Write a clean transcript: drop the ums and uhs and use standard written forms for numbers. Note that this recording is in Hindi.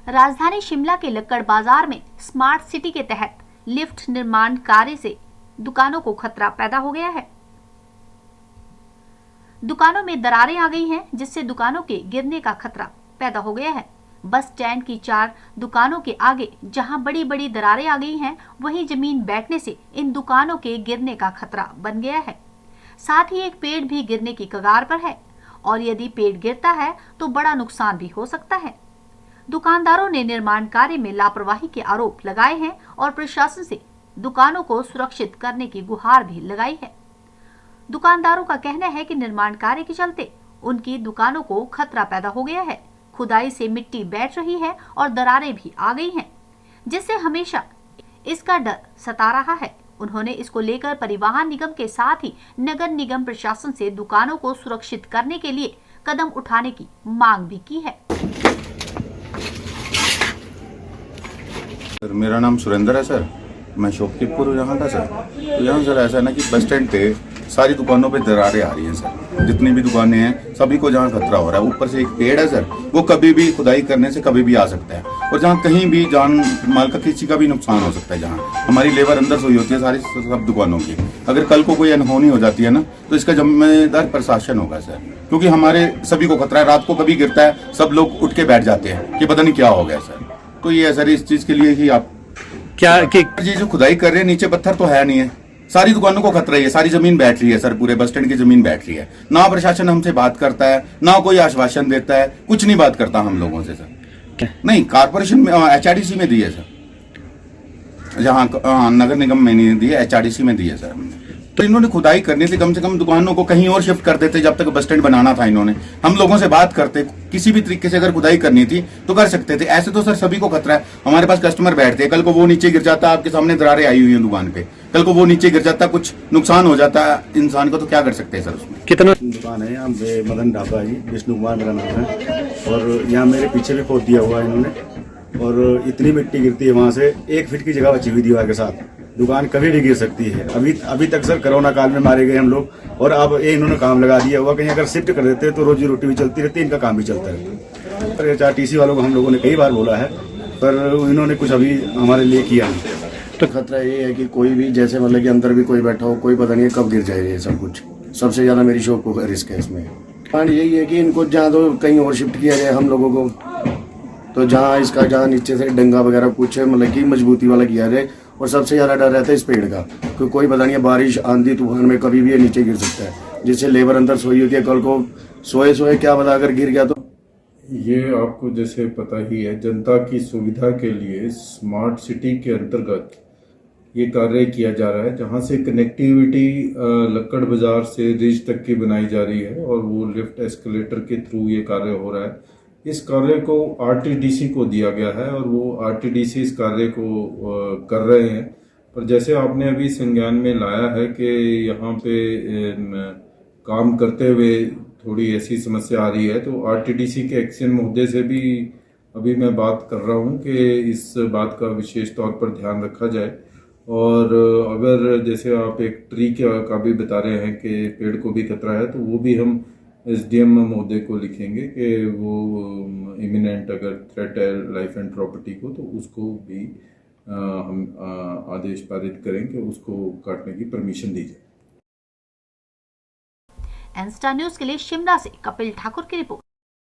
राजधानी शिमला के लक्कड़ बाजार में स्मार्ट सिटी के तहत लिफ्ट निर्माण कार्य से दुकानों को खतरा पैदा हो गया है। दुकानों में दरारें आ गई हैं, जिससे दुकानों के गिरने का खतरा पैदा हो गया है। बस स्टैंड की 4 दुकानों के आगे जहां बड़ी बड़ी दरारें आ गई हैं, वहीं जमीन बैठने से इन दुकानों के गिरने का खतरा बन गया है। साथ ही एक पेड़ भी गिरने की कगार पर है और यदि पेड़ गिरता है तो बड़ा नुकसान भी हो सकता है। दुकानदारों ने निर्माण कार्य में लापरवाही के आरोप लगाए हैं और प्रशासन से दुकानों को सुरक्षित करने की गुहार भी लगाई है। दुकानदारों का कहना है कि निर्माण कार्य के चलते उनकी दुकानों को खतरा पैदा हो गया है। खुदाई से मिट्टी बैठ रही है और दरारें भी आ गई हैं, जिससे हमेशा इसका डर सता रहा है। उन्होंने इसको लेकर परिवहन निगम के साथ ही नगर निगम प्रशासन से दुकानों को सुरक्षित करने के लिए कदम उठाने की मांग भी की है। सर, मेरा नाम सुरेंद्र है सर। मैं शॉपकीपर यहाँ का सर। तो यहाँ सर ऐसा है ना कि बस स्टैंड पे सारी दुकानों पे दरारें आ रही हैं सर। जितनी भी दुकानें हैं सभी को जहाँ खतरा हो रहा है। ऊपर से एक पेड़ है सर, वो कभी भी खुदाई करने से कभी भी आ सकता है और जहाँ कहीं भी जान माल का किसी का भी नुकसान हो सकता है। जहाँ हमारी लेबर अंदर सोई होती है सारी सब दुकानों की, अगर कल को कोई अनहोनी हो जाती है ना तो इसका जिम्मेदार प्रशासन होगा सर, क्योंकि हमारे सभी को खतरा है। रात को कभी गिरता है सब लोग उठ के बैठ जाते हैं कि पता नहीं क्या हो गया सर। तो ये है सर, इस चीज के लिए ही आप क्या कि ये जो खुदाई कर रहे हैं नीचे पत्थर तो है नहीं है, सारी दुकानों को खतरा ही है। सारी जमीन बैठ रही है सर, पूरे बस स्टैंड की जमीन बैठ रही है। ना प्रशासन हमसे बात करता है, ना कोई आश्वासन देता है, कुछ नहीं बात करता हम लोगों से सर। नहीं, कारपोरेशन में HRDC में दी है सर, जहाँ नगर निगम में नहीं दी है, HRDC में दी है सर हमने। तो इन्होंने खुदाई करनी थी, कम से कम दुकानों को कहीं और शिफ्ट कर देते जब तक बस स्टैंड बनाना था। इन्होंने हम लोगों से बात करते, किसी भी तरीके से अगर खुदाई करनी थी तो कर सकते थे। ऐसे तो सर सभी को खतरा है। हमारे पास कस्टमर बैठते हैं, कल को वो नीचे गिर जाता, आपके सामने दरारें आई हुई हैं दुकान पे, कल को वो नीचे गिर जाता, कुछ नुकसान हो जाता इंसान को, तो क्या कर सकते हैं सर उसमें। कितना दुकान है यहाँ पे, मदन ढाबा जी, विष्णु कुमार मेरा नाम है। और यहाँ मेरे पीछे भी खोद दिया हुआ है इन्होंने, और इतनी मिट्टी गिरती है वहाँ से 1 फीट की जगह बची हुई दीवार के साथ। दुकान कभी भी गिर सकती है। अभी तक सर कोरोना काल में मारे गए हम लोग, और अब ये इन्होंने काम लगा दिया हुआ। कहीं अगर शिफ्ट कर देते तो रोजी रोटी भी चलती रहती, इनका काम भी चलता रहता। पर HRTC वालों को हम लोगों ने कई बार बोला है, पर इन्होंने कुछ अभी हमारे लिए किया नहीं। तो खतरा ये है कि कोई भी, जैसे मतलब कि अंदर भी कोई बैठा हो, कोई पता नहीं है कब गिर जाए ये सब कुछ। सबसे ज्यादा मेरी शॉप को रिस्क है इसमें। पॉइंट यही है कि इनको जहाँ तो कहीं और शिफ्ट किया जाए हम लोगों को, तो जहाँ इसका जहाँ नीचे से डंगा वगैरह कुछ मतलब कि मजबूती वाला किया जाए। और सबसे ज्यादा डर रहता है इस पेड़ का, क्योंकि कोई पता नहीं है बारिश आंधी तूफान में कभी भी ये नीचे गिर सकता है, जिससे लेबर अंदर सोई होती है, कल को सोए क्या पता अगर गिर गया तो। ये आपको जैसे पता ही है, जनता की सुविधा के लिए स्मार्ट सिटी के अंतर्गत ये कार्य किया जा रहा है, जहाँ से कनेक्टिविटी लक्कड़ बाजार से रिज तक की बनाई जा रही है और वो लिफ्ट एस्केलेटर के थ्रू ये कार्य हो रहा है। इस कार्य को RTDC को दिया गया है और वो RTDC इस कार्य को कर रहे हैं। पर जैसे आपने अभी संज्ञान में लाया है कि यहाँ पे काम करते हुए थोड़ी ऐसी समस्या आ रही है, तो RTDC के एक्शन महोदय से भी अभी मैं बात कर रहा हूँ कि इस बात का विशेष तौर पर ध्यान रखा जाए। और अगर जैसे आप एक ट्री का भी बता रहे हैं कि पेड़ को भी खतरा है, तो वो भी हम SDM महोदय को लिखेंगे कि वो इमिनेंट अगर थ्रेट है लाइफ एंड प्रॉपर्टी को, तो उसको भी हम आदेश पारित करें कि उसको काटने की परमिशन दी जाए। एन स्टार न्यूज के लिए शिमला से कपिल ठाकुर की रिपोर्ट।